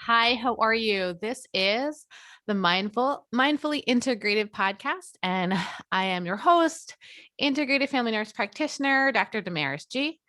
Hi, how are you? This is the Mindfully Integrative podcast, and I am your host, Integrative Family Nurse Practitioner, Dr. Damaris G.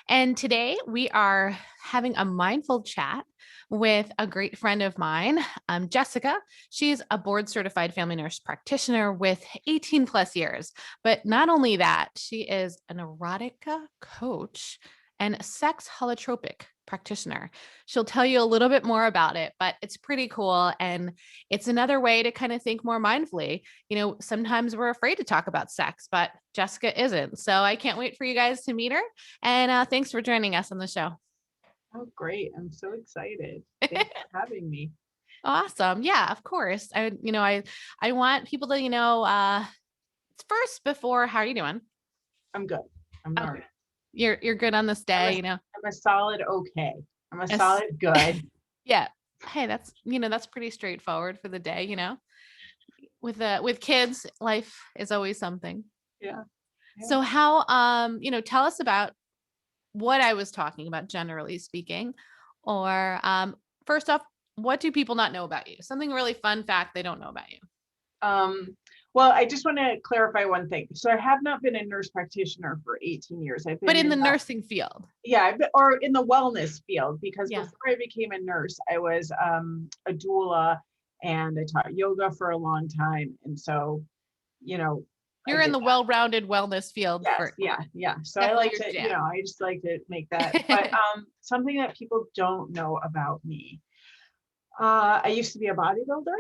And today we are having a mindful chat with a great friend of mine, Jessica. She's a board certified family nurse practitioner with 18 plus years. But not only that, she is an erotica coach and a sex holotropic practitioner. She'll tell you a little bit more about it, but it's pretty cool. And it's another way to kind of think more mindfully. You know, sometimes we're afraid to talk about sex, but Jessica isn't. So I can't wait for you guys to meet her. And thanks for joining us on the show. Oh, great. I'm so excited. Thanks for having me. Awesome. Yeah, of course. I want people to, first before, how are you doing? I'm good. I'm all right. You're good on this day, I'm a solid okay. I'm a solid good. Yeah. Hey, that's pretty straightforward for the day, with kids, life is always something. Yeah. So how, tell us about what I was talking about, generally speaking, or first off, what do people not know about you? Something really fun fact they don't know about you. Well, I just want to clarify one thing. So I have not been a nurse practitioner for 18 years. I've been But in the nursing field. Yeah, or in the wellness field, because Yeah. before I became a nurse, I was a doula and I taught yoga for a long time. And so, You're in the well-rounded wellness field. Yes, yeah. So I like to, I just like to make that. But something that people don't know about me. I used to be a bodybuilder.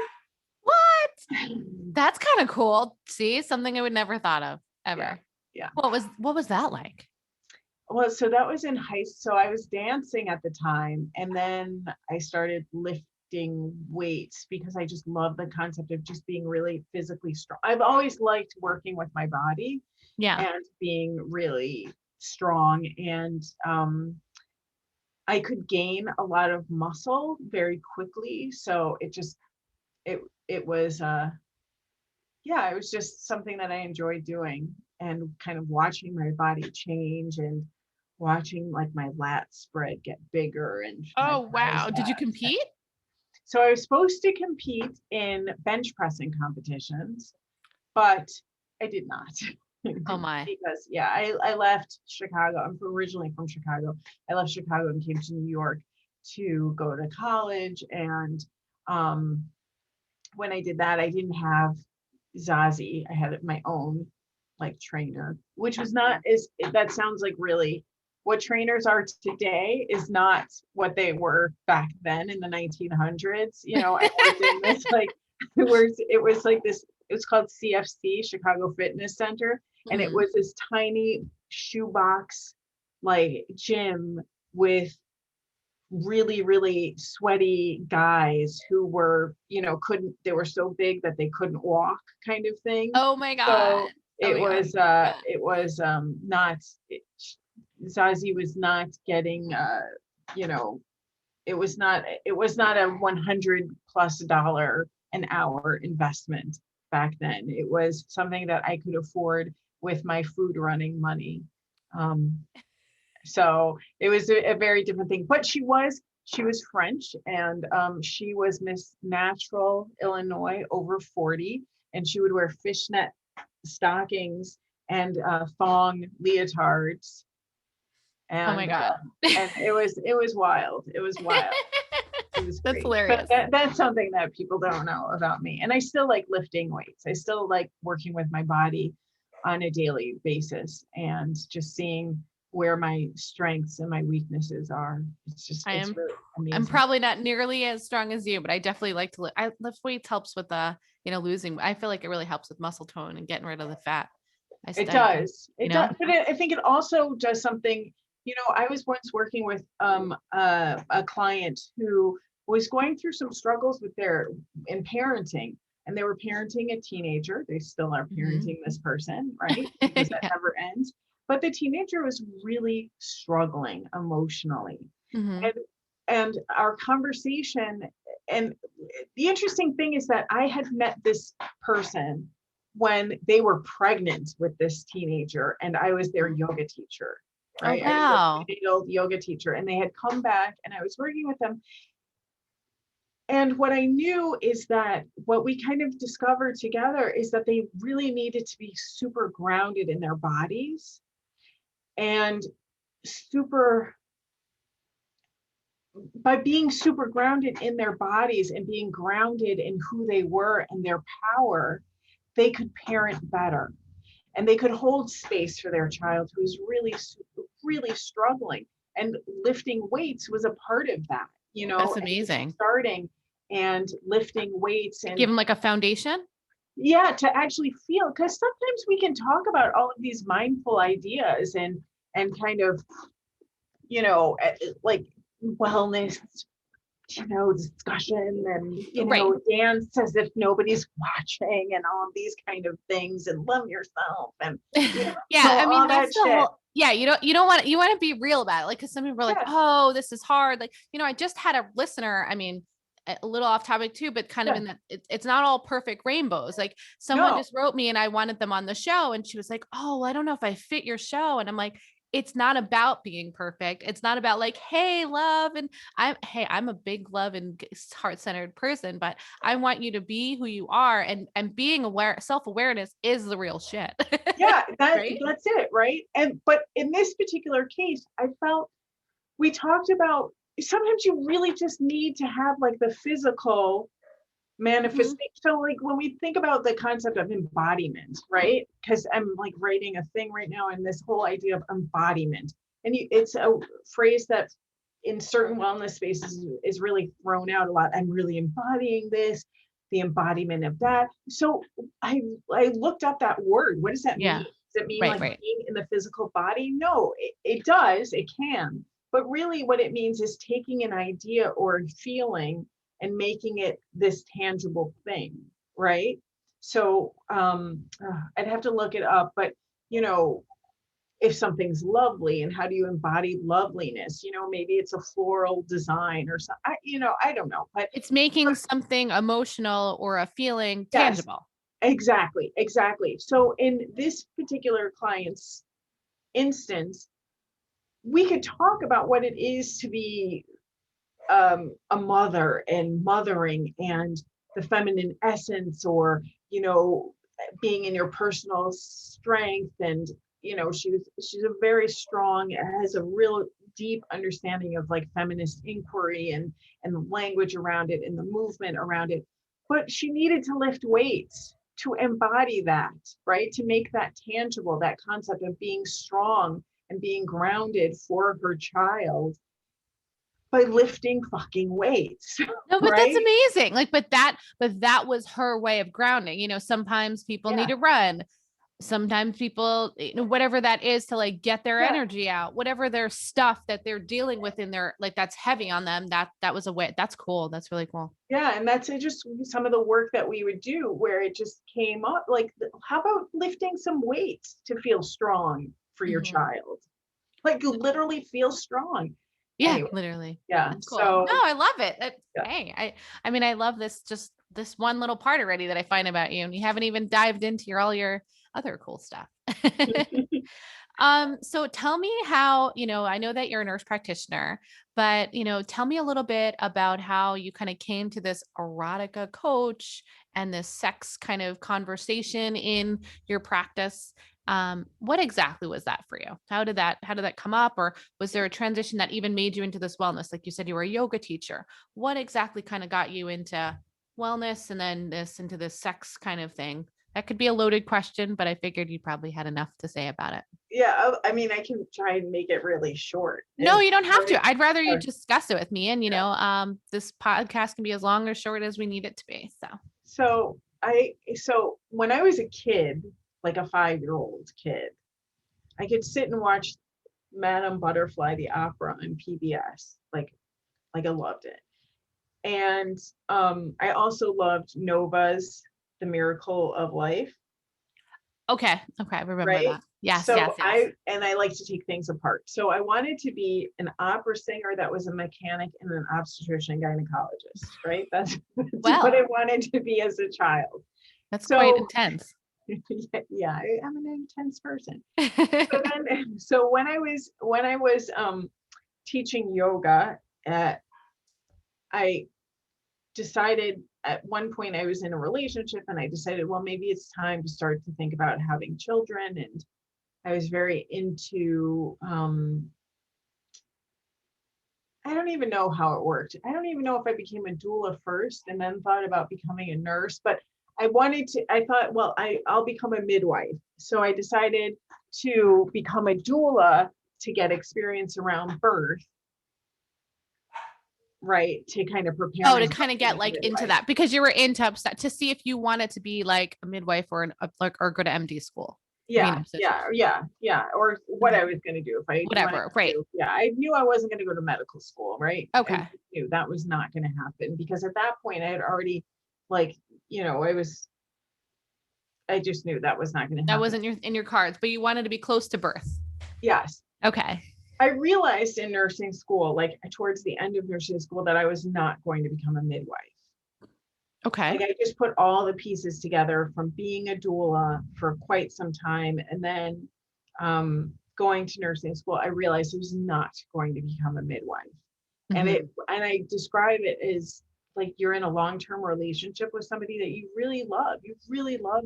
What? That's kind of cool. See, something I would never thought of ever. Yeah. What was that like? Well, so that was in high school. So I was dancing at the time, and then I started lifting weights because I just love the concept of just being really physically strong. I've always liked working with my body and being really strong. And I could gain a lot of muscle very quickly. So it was it was just something that I enjoyed doing, and kind of watching my body change and watching like my lat spread get bigger. And oh wow, did you compete? So I was supposed to compete in bench pressing competitions, but I did not. Oh my. Because I left Chicago. I'm originally from Chicago. I left Chicago and came to New York to go to college. And when I did that, I didn't have Zazie. I had my own like trainer, which was not that sounds like really what trainers are today is not what they were back then in the 1900s. I worked in this it was like this, it was called CFC, Chicago Fitness Center. And it was this tiny shoebox like gym with really, really sweaty guys who were, they were so big that they couldn't walk, kind of thing. Oh my God. So it was not, Zazie was not getting, it was not a $100+ an hour investment back then. It was something that I could afford with my food running money. So it was a very different thing. But she was French, and she was Miss Natural Illinois over 40, and she would wear fishnet stockings and thong leotards. And, oh my God. And it was wild. It was wild. It was That's great. hilarious. That's something that people don't know about me. And I still like lifting weights. I still like working with my body on a daily basis and just seeing where my strengths and my weaknesses are. It's really amazing. I'm probably not nearly as strong as you, but I definitely like to lift weights. Helps with losing. I feel like it really helps with muscle tone and getting rid of the fat. It does. But I think it also does something. I was once working with a client who was going through some struggles in parenting, and they were parenting a teenager. They still are parenting this person, right? Because that never ends. But the teenager was really struggling emotionally. And our conversation, and the interesting thing is that I had met this person when they were pregnant with this teenager, and I was their yoga teacher, right? Oh, wow. I was a yoga teacher, and they had come back, and I was working with them. And what I knew is that what we kind of discovered together is that they really needed to be super grounded in their bodies and super, by being super grounded in their bodies and being grounded in who they were and their power, they could parent better and they could hold space for their child who's really, really struggling. And lifting weights was a part of that, That's and just amazing. starting and lifting weights and Give them like a foundation. yeah, to actually feel, because sometimes we can talk about all of these mindful ideas and kind of, like wellness, discussion and, Right. dance as if nobody's watching and all of these kind of things and love yourself and, Yeah, I mean all that's that the shit. whole, yeah, you want to be real about it. Like, cause some people are like, Yeah, oh, this is hard. Like, I just had a listener, I mean, a little off topic too, but kind of yeah, in that it's not all perfect rainbows. Like someone no, just wrote me and I wanted them on the show and she was like, oh, I don't know if I fit your show. And I'm like, it's not about being perfect. It's not about like, hey, love. And I'm a big love and heart-centered person, but I want you to be who you are. And being aware, self-awareness is the real shit. yeah, Right? that's it, right? And but in this particular case, I felt we talked about sometimes you really just need to have like the physical Mhm. manifestation. So like when we think about the concept of embodiment, right? Because I'm like writing a thing right now and this whole idea of embodiment. And it's a phrase that in certain wellness spaces is really thrown out a lot. I'm really embodying this, the embodiment of that. So I looked up that word. What does that mean? Yeah. Does it mean Right, like right. being in the physical body? No, it does, it can. But really what it means is taking an idea or a feeling and making it this tangible thing, right? So I'd have to look it up, but you know, if something's lovely and how do you embody loveliness? Maybe it's a floral design or something. I don't know, It's making but something emotional or a feeling yes, tangible. exactly, exactly. So in this particular client's instance, we could talk about what it is to be a mother and mothering and the feminine essence or being in your personal strength and she's a very strong, has a real deep understanding of like feminist inquiry and the language around it and the movement around it, but she needed to lift weights to embody that, right, to make that tangible, that concept of being strong and being grounded for her child by lifting fucking weights, No, but that's right? amazing. Like, but that was her way of grounding. Sometimes people need Yeah, to run. Sometimes people, whatever that is to like get their yeah, energy out, whatever their stuff that they're dealing with in their, like, that's heavy on them. That was a way. That's cool. That's really cool. yeah. And that's just some of the work that we would do where it just came up like, how about lifting some weights to feel strong for your Mhm. child? Like literally feel strong. Yeah, Anyway, literally. yeah. That's cool. No, So, I love it. yeah. Hey, I mean, I love this, just this one little part already that I find about you, and you haven't even dived into all your other cool stuff. So tell me how, I know that you're a nurse practitioner, but, tell me a little bit about how you kind of came to this erotica coach and this sex kind of conversation in your practice. What exactly was that for you? How did that come up? Or was there a transition that even made you into this wellness? Like you said, you were a yoga teacher. What exactly kind of got you into wellness and then into this sex kind of thing? That could be a loaded question, but I figured you probably had enough to say about it. Yeah, I mean, I can try and make it really short. No, you don't have Or- to. I'd rather you or- discuss it with me. And, yeah. this podcast can be as long or short as we need it to be. So, So when I was a kid, like a 5-year-old kid, I could sit and watch Madame Butterfly, the opera on PBS. Like I loved it. And I also loved Nova's The Miracle of Life, okay. Okay. I remember right? that. Yes. Yes. So Yes. I like to take things apart. So I wanted to be an opera singer that was a mechanic and an obstetrician gynecologist, right? That's what Well, I wanted to be as a child. that's quite So intense. yeah, I'm an intense person. So when I was teaching yoga, uh, I decided at one point I was in a relationship, and I decided, well, maybe it's time to start to think about having children. And I was very into, I don't even know how it worked. I don't even know if I became a doula first and then thought about becoming a nurse, but I thought, well, I'll become a midwife. So I decided to become a doula to get experience around birth, right? To kind of prepare Oh, to myself kind of to get be a like into midwife. that because you were into upset to see if you wanted to be like a midwife or like or go to MD school. Yeah, Obstetrician. yeah. Or what I was going to do if I wanted Whatever. Right. to. Yeah, I knew I wasn't going to go to medical school, right? I Okay. knew that was not going to happen because at that point I had already, like, I just knew that was not going to That happen. wasn't in your cards, but you wanted to be close to birth. Yes. Okay. I realized in nursing school, like towards the end of nursing school, that I was not going to become a midwife. Okay. Like I just put all the pieces together from being a doula for quite some time, and then going to nursing school, I realized I was not going to become a midwife. And I describe it as like you're in a long-term relationship with somebody that you really love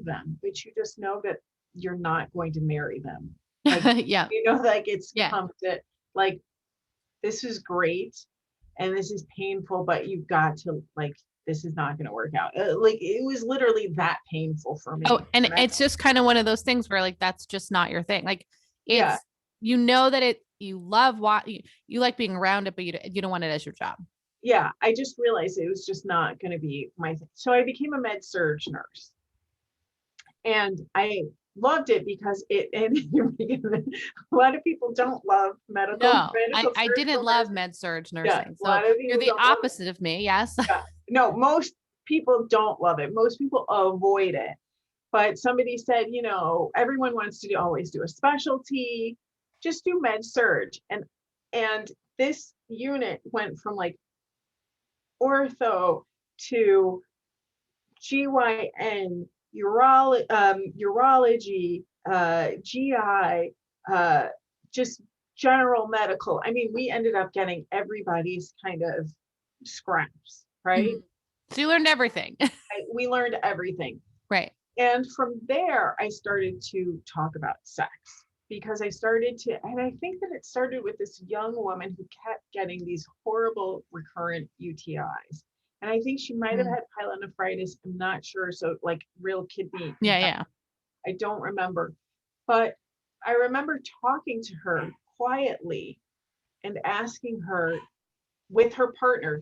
them, but you just know that you're not going to marry them. Like, Yeah. like it's Yeah. come to like, this is great and this is painful, but you've got to like, this is not going to work out. Like it was literally that painful for me. Oh, and And it's just kind of one of those things where like that's just not your thing. Like yeah, it's you know that you love what you like being around it, but you don't want it as your job. yeah, I just realized it was just not going to be my thing. So I became a med surg nurse. And I loved it because and a lot of people don't love No, medical I didn't surgical love nursing. med surg Yeah, nursing. a So lot of you're people the don't love it. opposite of me. Yes. Yeah. No, most people don't love it. Most people avoid it. But somebody said, everyone wants to always do a specialty, just do med surg. And this unit went from like ortho to GYN, urology, GI, just general medical. I mean, we ended up getting everybody's kind of scraps, right? So you learned everything. We learned everything. Right. And from there, I started to talk about sex because and I think that it started with this young woman who kept getting these horrible recurrent UTIs. And I think she might have had pyelonephritis. I'm not sure. So like real kidney. Yeah. I don't remember. But I remember talking to her quietly and asking her with her partner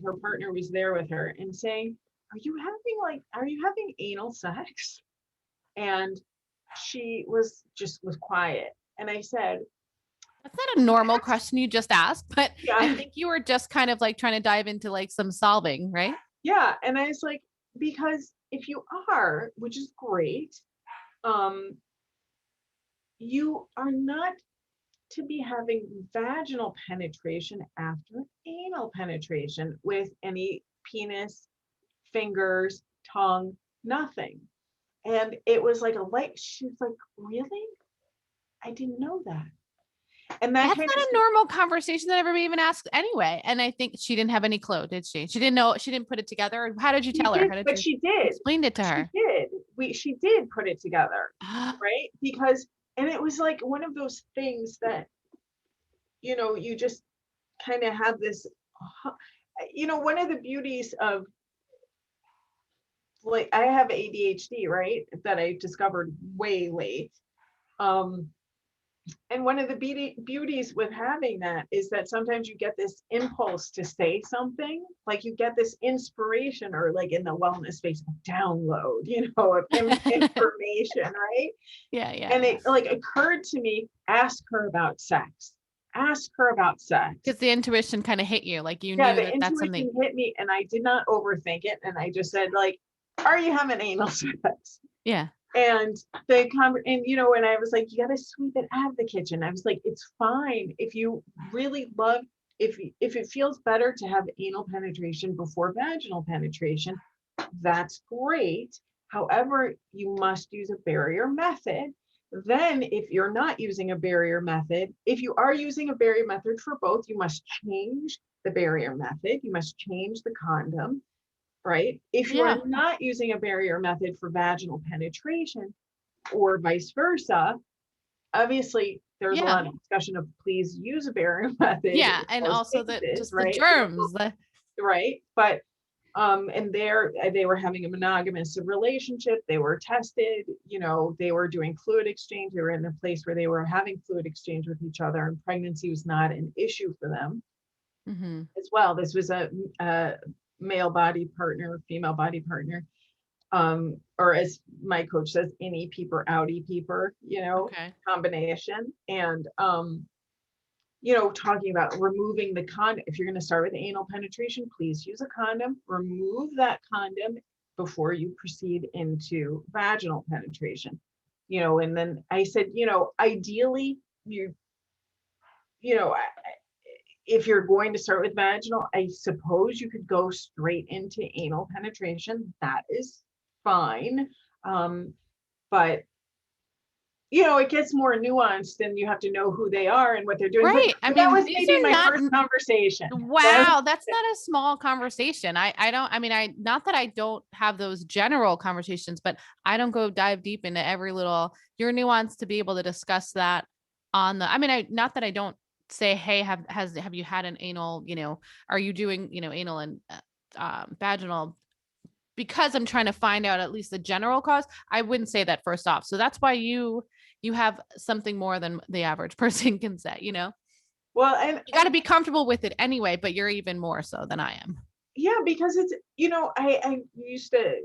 was there with her and saying, are you having anal sex? And she was quiet. And I said, that's not a normal question you just asked, but yeah. I think you were just kind of like trying to dive into like some solving, right? Yeah. And I was like, because if you are, which is great, you are not to be having vaginal penetration after anal penetration with any penis, fingers, tongue, nothing. And it was like she's like, really? I didn't know that. And that's not a normal conversation that everybody even asks anyway. And I think she didn't have any clue, did she? She didn't know, she didn't put it together. How did you tell her? How did you she did. explain it to her? She did put it together, right? Because, and it was like one of those things that, you just kind of have this, one of the beauties of, like, I have ADHD, right? That I discovered way late. And one of the beauties with having that is that sometimes you get this impulse to say something, like you get this inspiration, or like in the wellness space, download, of information, right? Yeah. And it like occurred to me, ask her about sex. Because the intuition kind of hit you, like you knew the that's something. intuition hit me, and I did not overthink it. And I just said, like, are you having anal sex? Yeah. And and when I was like, you got to sweep it out of the kitchen. I was like, it's fine if you really love, if it feels better to have anal penetration before vaginal penetration, that's great. However, you must use a barrier method. Then if you're not using a barrier method, if you are using a barrier method for both, you must change the barrier method. You must change the condom. right? If you Yeah. are not using a barrier method for vaginal penetration or vice versa, obviously there's a Yeah. lot of discussion of please use a barrier method Yeah. in And most also that cases, just the right? germs. Right. But and they were having a monogamous relationship. They were tested, they were doing fluid exchange. They were in a place where they were having fluid exchange with each other, and pregnancy was not an issue for them as well. This was a male body partner, female body partner, or as my coach says, innie peeper, outie peeper, Okay. combination. And talking about removing the condom. If you're going to start with anal penetration, please use a condom. Remove that condom before you proceed into vaginal penetration. And then I said, ideally, if you're going to start with vaginal, I suppose you could go straight into anal penetration. That is fine. But it gets more nuanced, and you have to know who they are and what they're doing. Right. I But that mean, was these maybe are my not, first conversation. wow, that's not a small conversation. Not that I don't have those general conversations, but I don't go dive deep into every little, your nuance to be able to discuss that on the, not that I don't say, hey, have you had an anal, are you doing, anal and vaginal, because I'm trying to find out at least the general cause. I wouldn't say that first off. So that's why you have something more than the average person can say, Well, and you got to be comfortable with it anyway, but you're even more so than I am. yeah, because it's, I used to,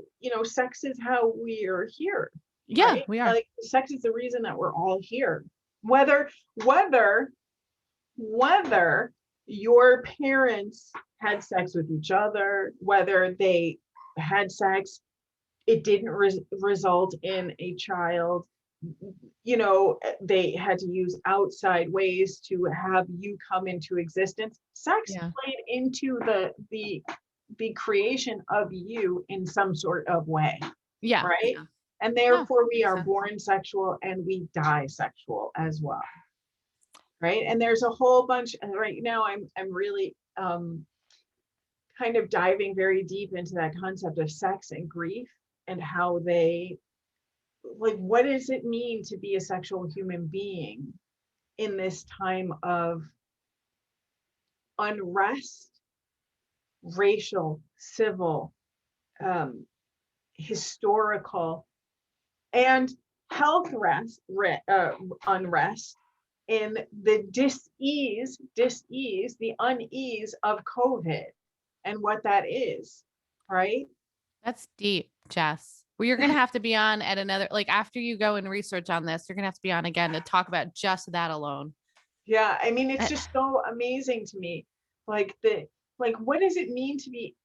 sex is how we are here, Yeah, right? we are. Like sex is the reason that we're all here. Whether your parents had sex with each other, whether they had sex, it didn't result in a child, they had to use outside ways to have you come into existence. Sex Yeah. played into the creation of you in some sort of way, Yeah. right? Yeah. And No, therefore we makes are sense. born sexual and we die sexual as well, right? And there's a whole bunch, and right now I'm really kind of diving very deep into that concept of sex and grief, and how they, like, what does it mean to be a sexual human being in this time of unrest, racial, civil, um, historical, and health unrest, in the the unease of COVID and what that is, right? That's deep, Jess. Well, you're going to have to be on at another, like after you go and research on this, you're going to have to be on again to talk about just that alone. Yeah, I mean, it's Uh, just so amazing to me. Like what does it mean to be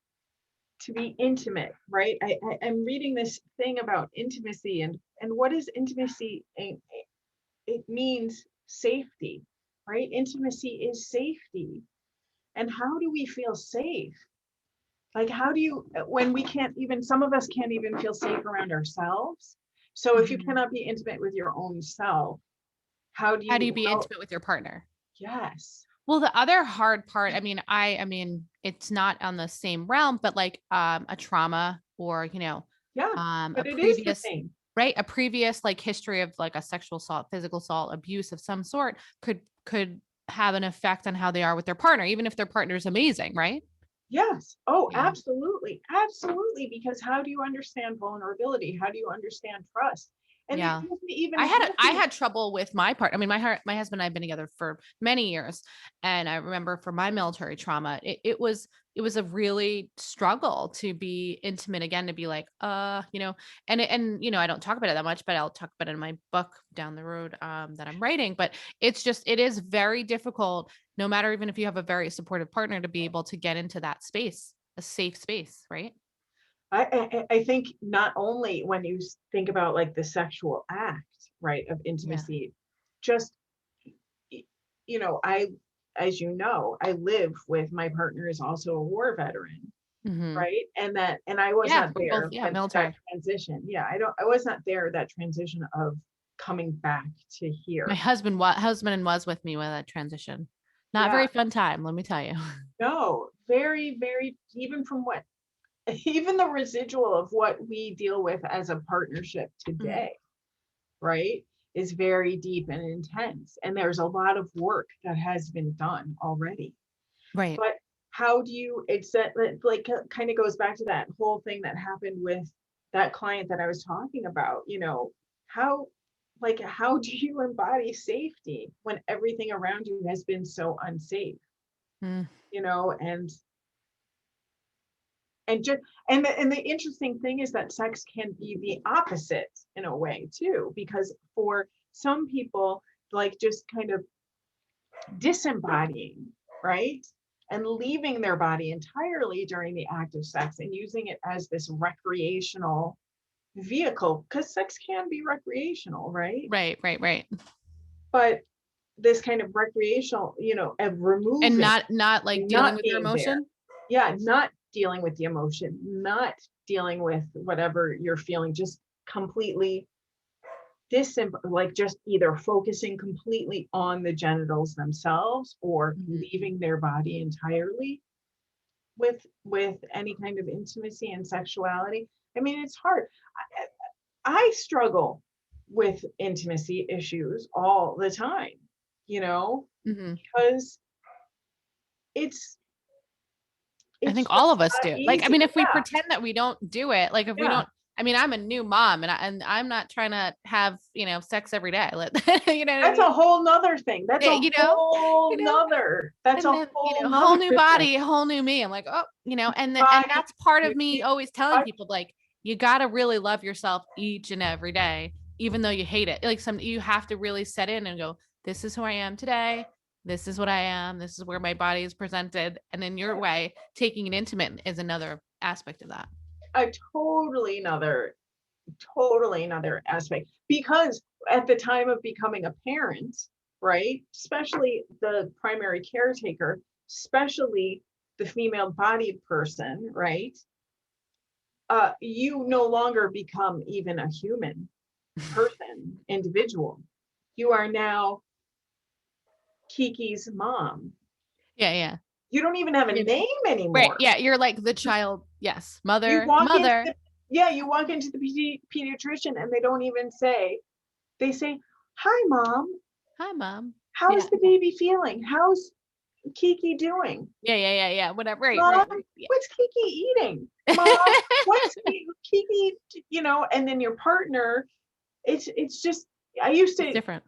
intimate, right? I'm reading this thing about intimacy, and what is intimacy? It means safety, right? Intimacy is safety. And how do we feel safe? Like, how do you, when we can't even, some of us can't even feel safe around ourselves. So if you mhm. cannot be intimate with your own self, how do How do you you, be intimate with your partner? yes. Well, the other hard part, it's not on the same realm, but like a trauma or, Yeah, a but it is the previous, same. right? A previous like history of like a sexual assault, physical assault, abuse of some sort could have an effect on how they are with their partner, even if their partner is amazing, right? Yes. Oh, Yeah. absolutely. Absolutely. Because how do you understand vulnerability? How do you understand trust? And it Yeah. doesn't even I have to. had trouble with my part. I mean, my husband and I have been together for many years, and I remember for my military trauma, it was a really struggle to be intimate again, to be like, I don't talk about it that much, but I'll talk about it in my book down the road that I'm writing. But it is very difficult, no matter even if you have a very supportive partner, to be able to get into that space, a safe space, right? I think not only when you think about like the sexual act, right, of Yeah. intimacy, just, I, as I live with, my partner is also a war veteran, Hmm. right? And I was Yeah. not We're both, there yeah, when that military. transition. Yeah, I was not there, that transition of coming back to My here. husband was with me with that transition. Not Yeah, very fun time, let me tell you. no, very, very, even from what even the residual of what we deal with as a partnership today, right, is very deep and intense. And there's a lot of work that has been done already. Right. But how do you, it's that, like, kind of goes back to that whole thing that happened with that client that I was talking about, how, like, how do you embody safety when everything around you has been so unsafe, Mm. and just, and the interesting thing is that sex can be the opposite in a way too, because for some people, like, just kind of disembodying, right, and leaving their body entirely during the act of sex and using it as this recreational vehicle, because sex can be recreational, right, Right. but this kind of recreational, of And removing, not like dealing not with your being there. emotion. Yeah, not dealing with the emotion, not dealing with whatever you're feeling, just completely like, just either focusing completely on the genitals themselves or leaving their body entirely with any kind of intimacy and sexuality. I mean, it's hard. I struggle with intimacy issues all the time, because it's I think just all of us not do. Like, I easy. mean, if we Yeah, pretend that we don't do it, like if we yeah. don't, I mean, I'm a new mom and I'm not trying to have, sex every day. You know what I That's a mean? whole nother thing. That's Yeah, a you whole know, nother. That's and a then, whole whole nother new thing. body, a whole new me. I'm like, oh, and Body, that's part you of me keep always telling touch. people like, you got to really love yourself each and every day, even though you hate it. Like you have to really set in and go, this is who I am today. This is what I am. This is where my body is presented. And in your way, taking it intimate is another aspect of that. A totally another aspect. Because at the time of becoming a parent, right, especially the primary caretaker, especially the female bodied person, right, you no longer become even a human person, individual. You are now Kiki's mom. Yeah. You don't even have a You're- name Right. anymore. Yeah. You're like the child. Yes. You Mother. walk into Mother. the Yeah, you walk into the pediatrician and they don't even say, they say, "Hi, mom. Hi, mom. How's Yeah. the baby feeling? How's Kiki doing? Yeah. Whatever. Right. Mom, what's Kiki eating? Mom, what's Kiki, and then your partner, it's just, I used It's to different.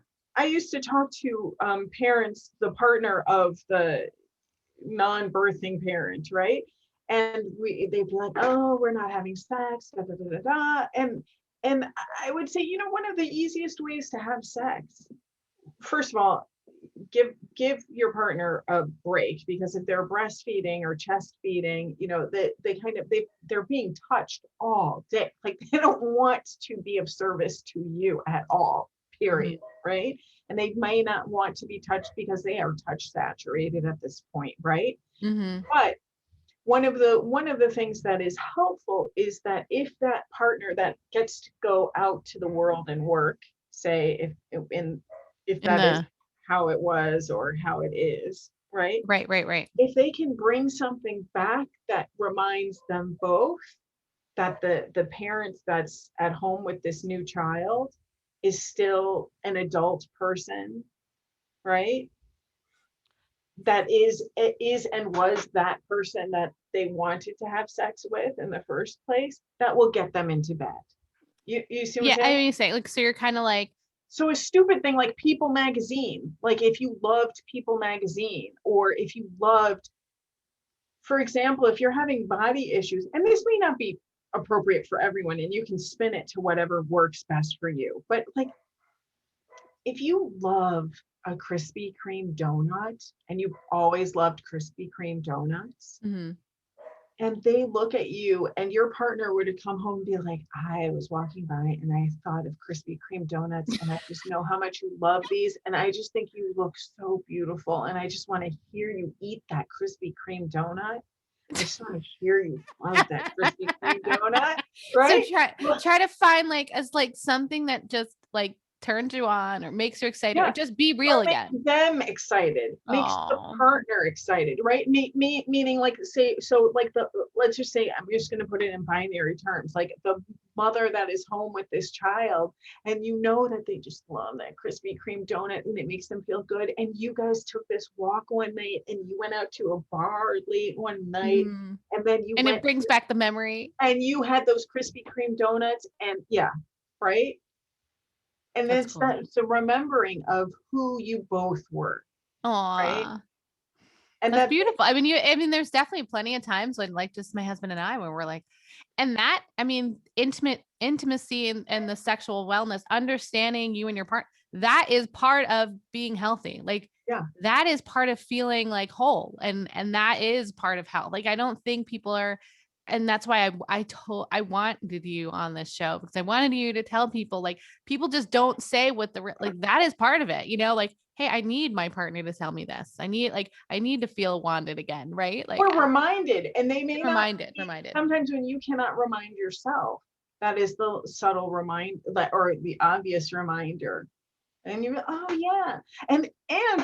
talk to parents, the partner of the non-birthing parent, right? And they'd be like, "Oh, we're not having sex, da, da, da, da, da." And I would say, one of the easiest ways to have sex, first of all, give your partner a break, because if they're breastfeeding or chest feeding, they're being touched all day. Like, they don't want to be of service to you at all, period, right? And they may not want to be touched because they are touch saturated at this point, right? But one of the things that is helpful is that if that partner that gets to go out to the world and work, say, if In that is the how it was or how it is, right? right. If they can bring something back that reminds them both that the parent that's at home with this new child is still an adult person, right? That is and was that person that they wanted to have sex with in the first place, that will get them into bed. You see what I'm Yeah. I saying? mean, say like, so you're kind of like, So a stupid thing like People magazine, like if you loved People magazine, or if you loved, for example, if you're having body issues, and this may not be appropriate for everyone, and you can spin it to whatever works best for you, but like, if you love a Krispy Kreme donut and you've always loved Krispy Kreme donuts, and they look at you and your partner were to come home and be like, "I was walking by and I thought of Krispy Kreme donuts, and I just know how much you love these, and I just think you look so beautiful, and I just want to hear you eat that Krispy Kreme donut. I just want to hear you love that Krispy Kreme donut," so right? try to find like as like something that just like turns you on or makes you excited, or Yeah. just be Or real make again. them excited, makes the Oh. partner excited, right? Meaning like say, so like let's just say, I'm just going to put it in binary terms, like the mother that is home with this child, and you know that they just love that Krispy Kreme donut and it makes them feel good. And you guys took this walk one night and you went out to a bar late one night, Mhm. and then you And it went brings back the memory. and you had those Krispy Kreme donuts, and yeah, right? And That's it's cool. that, it's a remembering of who you both were, right? Aw. And That's that, beautiful. I mean, there's definitely plenty of times when like just my husband and I, when we're like, and that, I mean, intimacy and the sexual wellness, understanding you and your partner, that is part of being healthy. Like yeah, that is part of feeling like whole. And that is part of health. Like, I don't think people are, and that's why I wanted you on this show, because I wanted you to tell people, like, people just don't say what like, that is part of it, like, hey, I need my partner to tell me this. I need to feel wanted again. Right. Like, we're reminded, and they may not reminded. sometimes when you cannot remind yourself, that is the subtle remind that, or the obvious reminder. And you, oh yeah. And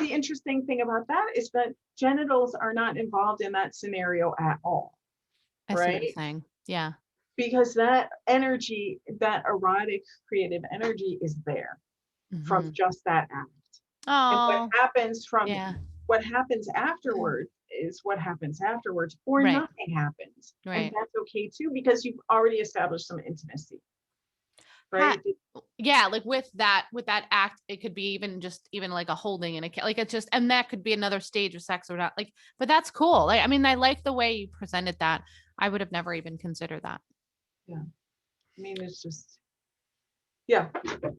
the interesting thing about that is that genitals are not involved in that scenario at all, I see what you're right? saying. Yeah. Because that energy, that erotic creative energy is there from Hmm. just that act. And Oh, yeah. what happens afterwards is what happens afterwards, or Right. nothing happens. And Right. that's okay too, because you've already established some intimacy, Ha- right? yeah, like with that act, it could be even like a holding and like it's just, and that could be another stage of sex or not, like, but that's cool. Like, I mean, I like the way you presented that. I would have never even considered that. Yeah. I mean, it's just, yeah.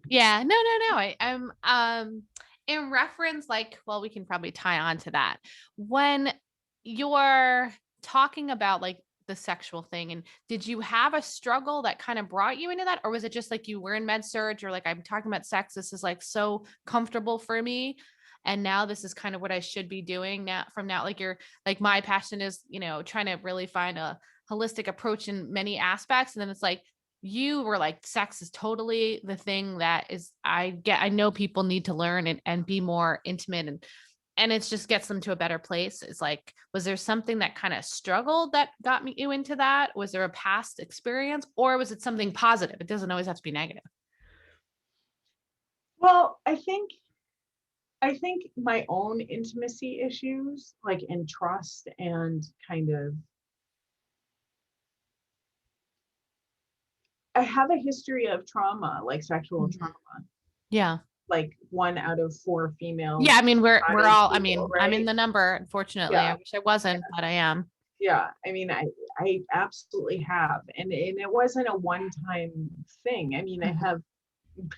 Yeah, no. I'm in reference, like, well, we can probably tie on to that. When you're talking about like the sexual thing, and did you have a struggle that kind of brought you into that? Or was it just like you were in med surg, or like, I'm talking about sex, this is like so comfortable for me, and now this is kind of what I should be doing now from now, like, you're like, my passion is, trying to really find a holistic approach in many aspects. And then it's like, you were like, sex is totally the thing that is, I know people need to learn and be more intimate, and it's just gets them to a better place. It's like, was there something that kind of struggled that got you into that? Was there a past experience, or was it something positive? It doesn't always have to be negative. Well, I think my own intimacy issues, like in trust and kind of, I have a history of trauma, like sexual Mhm. trauma, Yeah. like 1 out of 4 Yeah. females, I mean, we're body all, I people, mean, I'm in right? the number, unfortunately. Yeah, I wish I wasn't, but I am. yeah. I mean, I absolutely have, and it wasn't a one-time thing. I mean, I Mhm. have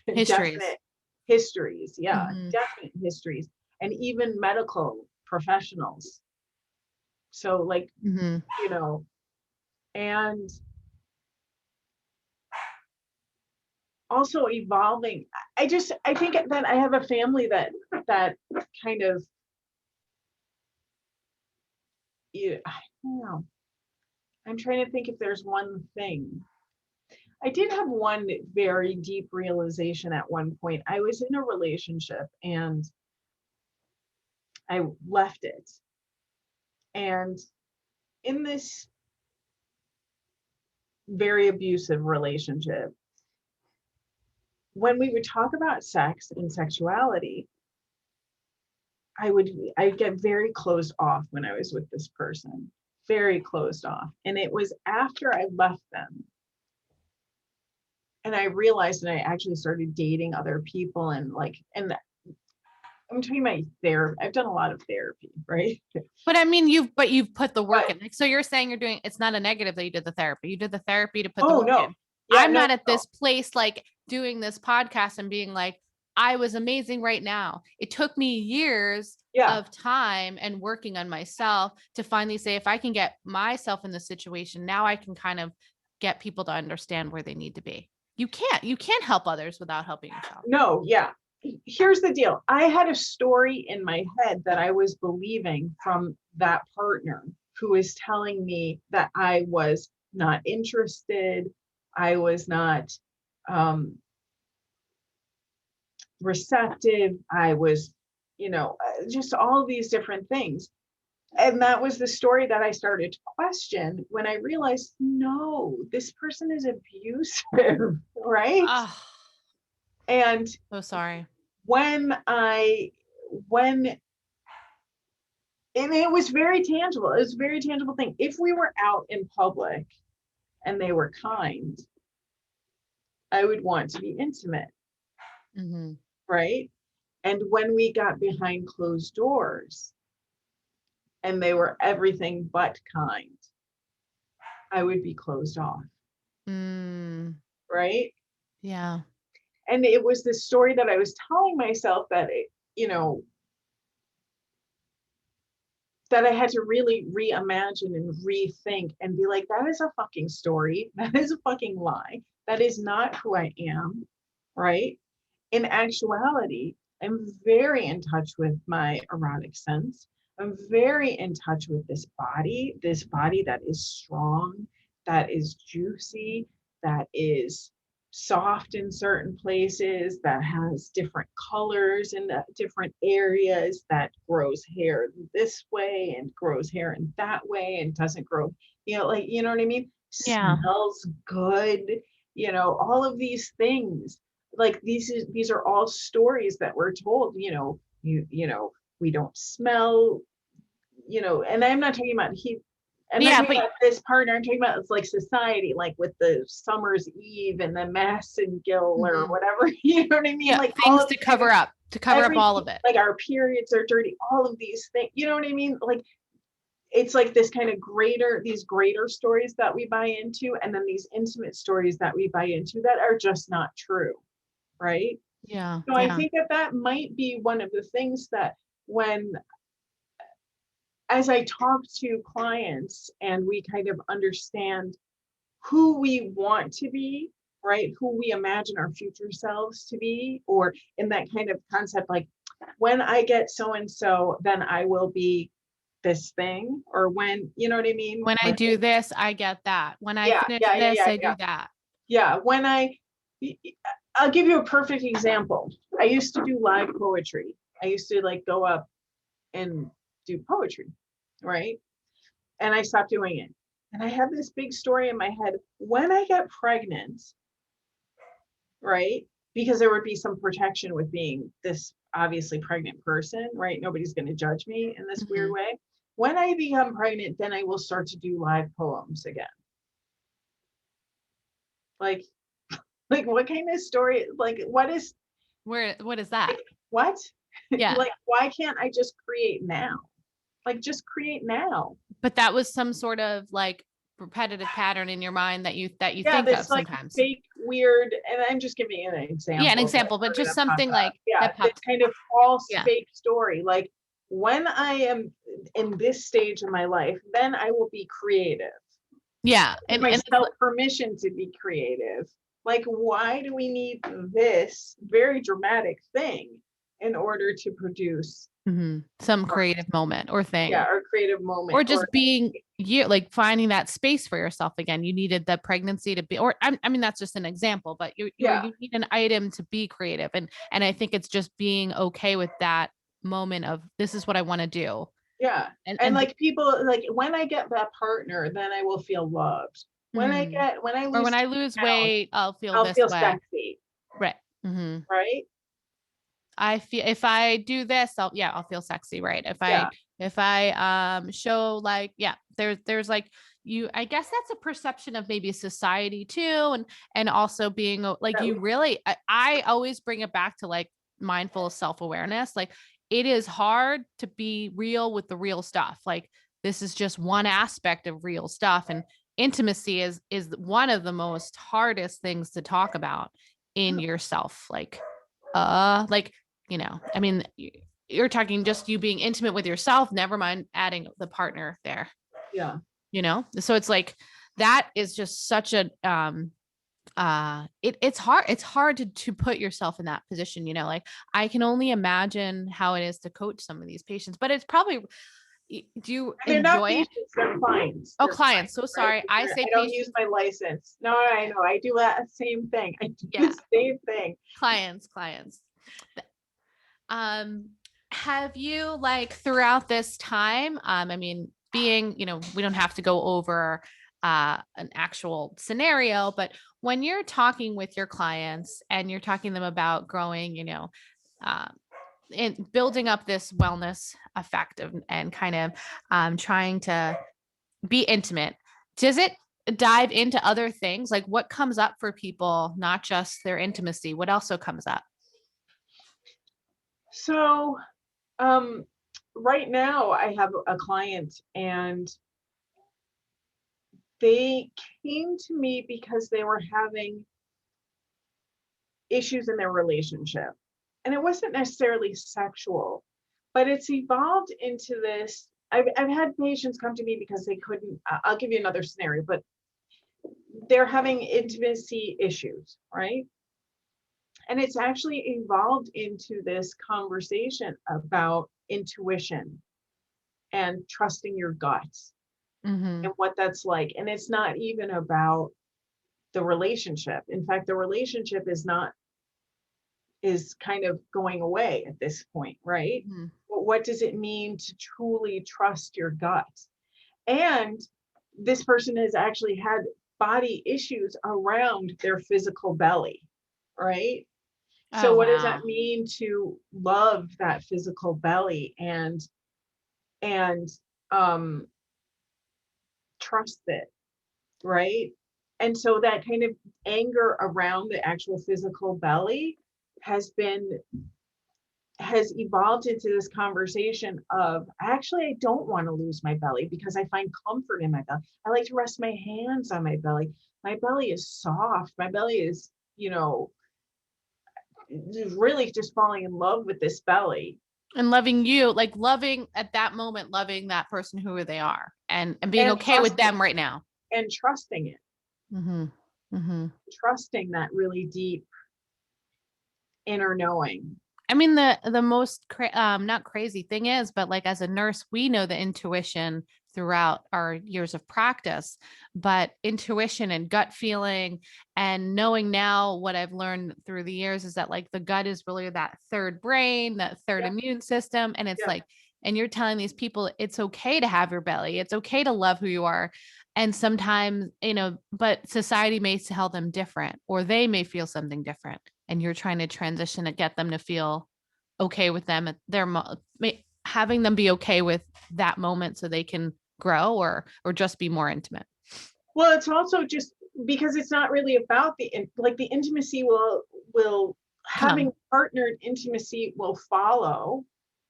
Histories. definite histories, yeah, Mhm. definite histories, and even medical professionals. So, like, Mhm. you know, and also evolving. I think that I have a family that kind of, I don't know. I'm trying to think if there's one thing. I did have one very deep realization at one point. I was in a relationship and I left it. And in this very abusive relationship, when we would talk about sex and sexuality, I'd get very closed off when I was with this person, very closed off. And it was after I left them and I realized, and I actually started dating other people, and like, and I'm talking about therapy. I've done a lot of therapy, right? But I mean, you've put the work But in. Like, so you're saying you're doing, it's not a negative that you did the therapy. You did the therapy to put the oh work no, in. yeah, I'm no, not at no, this place, like, doing this podcast and being like, I was amazing right now. It took me years yeah, of time and working on myself to finally say, if I can get myself in this situation, now I can kind of get people to understand where they need to be. You can't help others without helping yourself. no, yeah. Here's the deal. I had a story in my head that I was believing from that partner who is telling me that I was not interested. I was not, um, receptive. I was, just all these different things. And that was the story that I started to question when I realized, no, this person is abusive, right? Oh, And so sorry. when I, when, and it was very tangible. It was a very tangible thing. If we were out in public and they were kind, I would want to be intimate, Mm-hmm. right? And when we got behind closed doors and they were everything but kind, I would be closed off, right? Yeah. And it was this story that I was telling myself that, that I had to really reimagine and rethink and be like, that is a fucking story. That is a fucking lie. That is not who I am, right? In actuality, I'm very in touch with my erotic sense. I'm very in touch with this body that is strong, that is juicy, that is soft in certain places, that has different colors in different areas, that grows hair this way and grows hair in that way and doesn't grow, you know what I mean? Yeah. Smells good, all of these things. Like these are all stories that we're told, we don't smell, and I'm not talking about I'm not Yeah, talking but about this partner. I'm talking about it's like society, like with the summer's eve and the mass and gill or Mhm. whatever. You know what I mean? Yeah, Like all things of to these things, cover up, all of it. like our periods are dirty, all of these things, you know what I mean? Like it's like this kind of these greater stories that we buy into, and then these intimate stories that we buy into that are just not true, right? Yeah. So I Yeah. think that might be one of the things that when, as I talk to clients and we kind of understand who we want to be, right? Who we imagine our future selves to be, or in that kind of concept, like when I get so and so, then I will be this thing, or when, you know what I mean? When I do this, I get that. When I Yeah, finish yeah, yeah, this, yeah, I yeah. do that. Yeah, I'll give you a perfect example. I used to do live poetry. I used to like go up and do poetry, right? And I stopped doing it. And I have this big story in my head. When I get pregnant, right? Because there would be some protection with being this obviously pregnant person, right? Nobody's going to judge me in this weird Mhm. way. When I become pregnant, then I will start to do live poems again. Like, like what kind of story? Like, what is What is that? like, what? Yeah. Like, why can't I just create now? Like, just create now. But that was some sort of like repetitive pattern in your mind that you Yeah, think this of like sometimes. fake, weird, and I'm just giving you an Yeah, an example of like example, but something just that popped something up. like Yeah, that this popped. kind of false Yeah. fake story. Like when I am in this stage of my life, then I will be creative. Yeah. Give And it's myself permission to be creative. Like, why do we need this very dramatic thing in order to produce some art? creative moment or Yeah, thing, or creative or moment, or just being you, like finding that space for yourself again. You needed the pregnancy to be, or I mean, that's just an example, but yeah, you need an item to be creative. And I think it's just being okay with that moment of this is what I want to do. yeah. And, And like people, like when I get that partner, then I will feel loved. mhm. When I Or lose when I 10 lose pounds, weight, I'll feel I'll this feel way. sexy, Right. Hmm. right? I feel if I do this, I'll feel sexy, right? Yeah, If I show like, yeah, there's like you, I guess that's a perception of maybe society too. And also being like, that you we, really, I always bring it back to like mindful self-awareness. Like it is hard to be real with the real stuff. Like this is just one aspect of real stuff. And intimacy is one of the most hardest things to talk about in yourself. Like I mean, you're talking just you being intimate with yourself, never mind adding the partner there, yeah, so it's like that is just such a it's hard to put yourself in that position, like I can only imagine how it is to coach some of these patients, but it's probably, do you and they're not enjoy it? patients, they're clients. Oh, They're clients, clients, so right? sorry, I say I don't use patients. my license. No, I know. I do that same thing. I do Yeah, the same thing. clients. Have you, like, throughout this time, I mean, being, we don't have to go over an actual scenario, but when you're talking with your clients and you're talking to them about growing, uh, in building up this wellness effect and kind of trying to be intimate, does it dive into other things? Like, what comes up for people, not just their intimacy? What also comes up? So, um, right now I have a client and they came to me because they were having issues in their relationship. And it wasn't necessarily sexual, but it's evolved into this. I've had patients come to me because they couldn't, I'll give you another scenario, but they're having intimacy issues, right? And it's actually evolved into this conversation about intuition and trusting your guts Mm-hmm. and what that's like. And it's not even about the relationship. In fact, the relationship is kind of going away at this point, right? Mm-hmm. But what does it mean to truly trust your gut? And this person has actually had body issues around their physical belly, right? So Oh, what does that wow. mean to love that physical belly and um trust it, right? And so that kind of anger around the actual physical belly has been has evolved into this conversation of actually I don't want to lose my belly because I find comfort in my belly. I like to rest my hands on my belly. My belly is soft. My belly is, just really just falling in love with this belly And loving you, like loving at that moment, loving that person who they are and being and okay with trusting them right now. and trusting it, Mm-hmm. Mm-hmm. trusting that really deep inner knowing. I mean, the most not crazy thing is, but like as a nurse, we know the intuition throughout our years of practice, but intuition and gut feeling and knowing now what I've learned through the years is that like the gut is really that third brain, that third Yep, immune system. And it's yep, like, and you're telling these people it's okay to have your belly, it's okay to love who you are. And sometimes, but society may tell them different, or they may feel something different. And you're trying to transition to get them to feel okay with them at having them be okay with that moment so they can grow or just be more intimate. well, it's also just because it's not really about like the intimacy will having Come. partnered intimacy will follow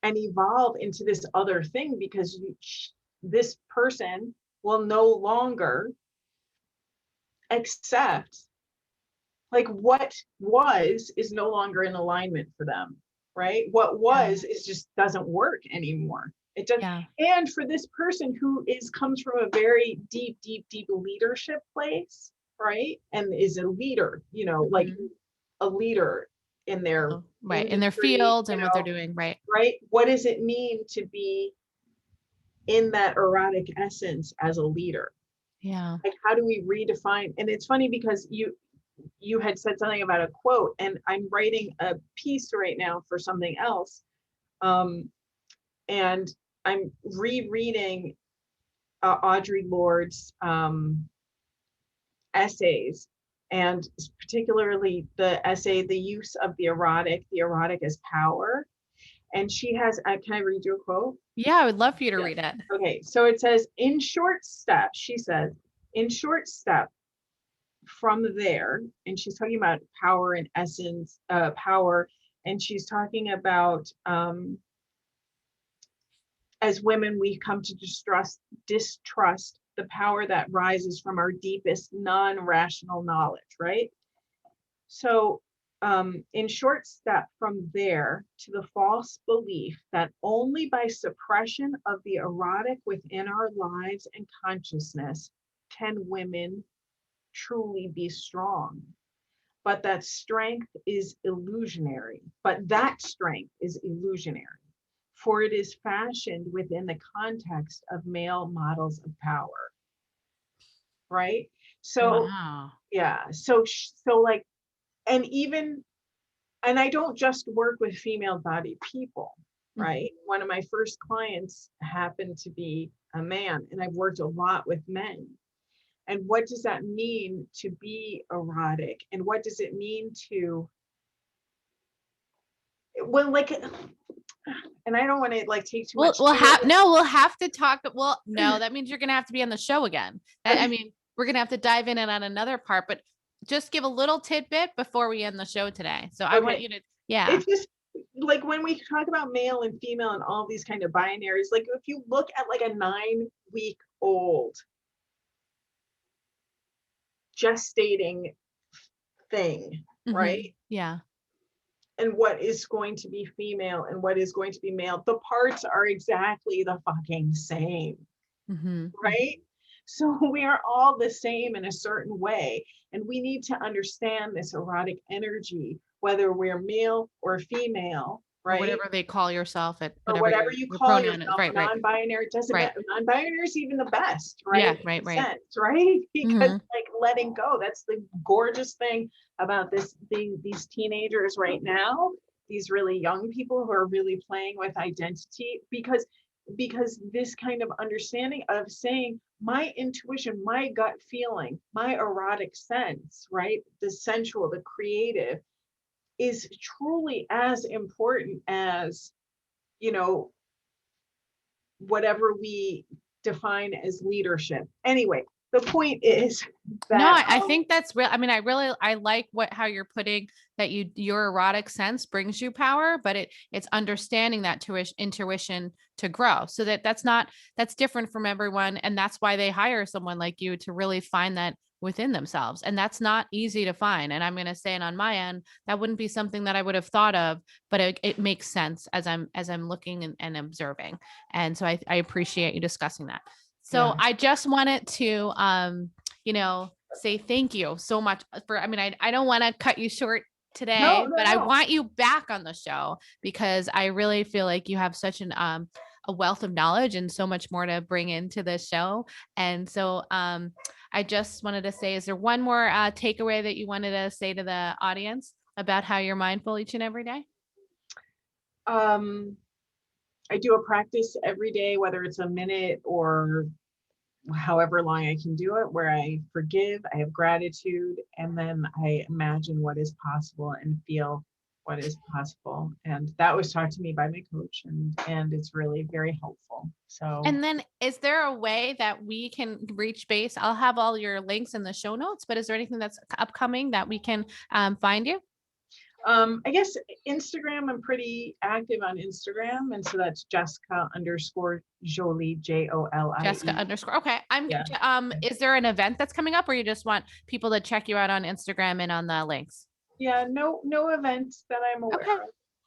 and evolve into this other thing because this person will no longer accept like what was is no longer in alignment for them, right? What Yeah. was is just doesn't work anymore. It does. Yeah. And for this person who is comes from a very deep, deep, deep leadership place, right? And is a leader, like Mhm. a leader in their Oh, right. In their industry, fields and what they're doing. Right. right? What does it mean to be in that erotic essence as a leader? Yeah. Like how do we redefine? And it's funny because you had said something about a quote, and I'm writing a piece right now for something else. And I'm rereading Audre Lorde's essays, and particularly the essay, The Use of the erotic as Power. And she has, can I read you a quote? Yeah. I would love for you to Yeah. read it. Okay, so it says, in short step, she says, in short step, from there, and she's talking about power and essence, power, and she's talking about as women we come to distrust the power that rises from our deepest non-rational knowledge, right? So in short step from there to the false belief that only by suppression of the erotic within our lives and consciousness can women truly be strong. But that strength is illusionary. But that strength is illusionary, for it is fashioned within the context of male models of power, right? So, Wow. yeah. So like, and even And I don't just work with female bodied people, Mhm. right? One of my first clients happened to be a man, and I've worked a lot with men. And what does that mean to be erotic? And what does it mean to, well, like, and I don't want to like take too much time. We'll have to talk. Well, no, that means you're going to have to be on the show again. I mean, we're going to have to dive in and on another part, but just give a little tidbit before we end the show today. So I want Okay. you to, yeah. It's just like when we talk about male and female and all these kind of binaries, like if you look at like a 9-week old gestating thing, Mhm. right? Yeah. And what is going to be female and what is going to be male, the parts are exactly the fucking same, Mhm. right? So we are all the same in a certain way. And we need to understand this erotic energy, whether we're male or female, Or right? whatever they call yourself at Or whatever whatever you your call pronoun is. yourself, Right. Right. non-binary, doesn't Right. matter. Non-binary is even the best, right? Yeah. In Right. a Right. sense, right? Because Mhm. like letting go, that's the gorgeous thing about this thing, these teenagers right now, these really young people who are really playing with identity, because this kind of understanding of saying my intuition, my gut feeling, my erotic sense, right? The sensual, the creative is truly as important as, you know, whatever we define as leadership. Anyway, the point is No, that I think that's real. I mean, I like how you're putting that your erotic sense brings you power, but it's understanding that intuition to grow. So that's different from everyone. And that's why they hire someone like you to really find that within themselves. And that's not easy to find. And I'm going to say it on my end, that wouldn't be something that I would have thought of, but it makes sense as I'm looking and observing. And so I appreciate you discussing that. So yeah. I just wanted to, say thank you so much for, I mean, I don't want to cut you short today, No, but I no. want you back on the show because I really feel like you have such a wealth of knowledge and so much more to bring into the show. And so, I just wanted to say, is there one more takeaway that you wanted to say to the audience about how you're mindful each and every day? I do a practice every day, whether it's a minute or however long I can do it, where I forgive, I have gratitude, and then I imagine what is possible and feel what is possible. And that was taught to me by my coach, and it's really very helpful. So And then is there a way that we can reach base? I'll have all your links in the show notes, but is there anything that's upcoming that we can find you? I guess Instagram, I'm pretty active on Instagram. And so that's Jessica_Jolie, Jolie. Jessica _ Okay. Yeah. Is there an event that's coming up or you just want people to check you out on Instagram and on the links? Yeah, no events that I'm aware Okay. of.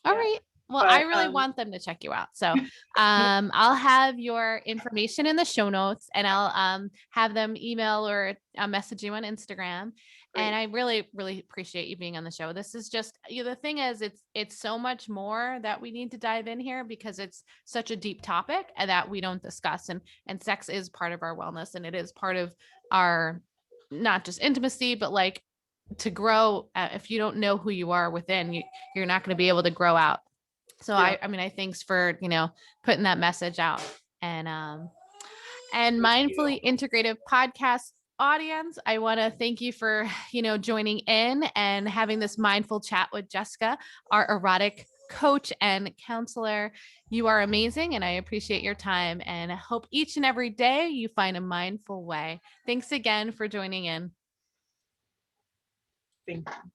All Yeah. right. Well, I But really want them to check you out. So I'll have your information in the show notes and I'll have them email or message you on Instagram. And great. I really, really appreciate you being on the show. This is just, the thing is, it's so much more that we need to dive in here because it's such a deep topic and that we don't discuss. And sex is part of our wellness and it is part of our not just intimacy, but like to grow. If you don't know who you are within, you're not going to be able to grow out. So Yeah. I mean, I thanks for, putting that message out and Thank you. mindfully integrative podcast audience. I want to thank you for, joining in and having this mindful chat with Jessica, our erotic coach and counselor. You are amazing. And I appreciate your time and I hope each and every day you find a mindful way. Thanks again for joining in. Thank you.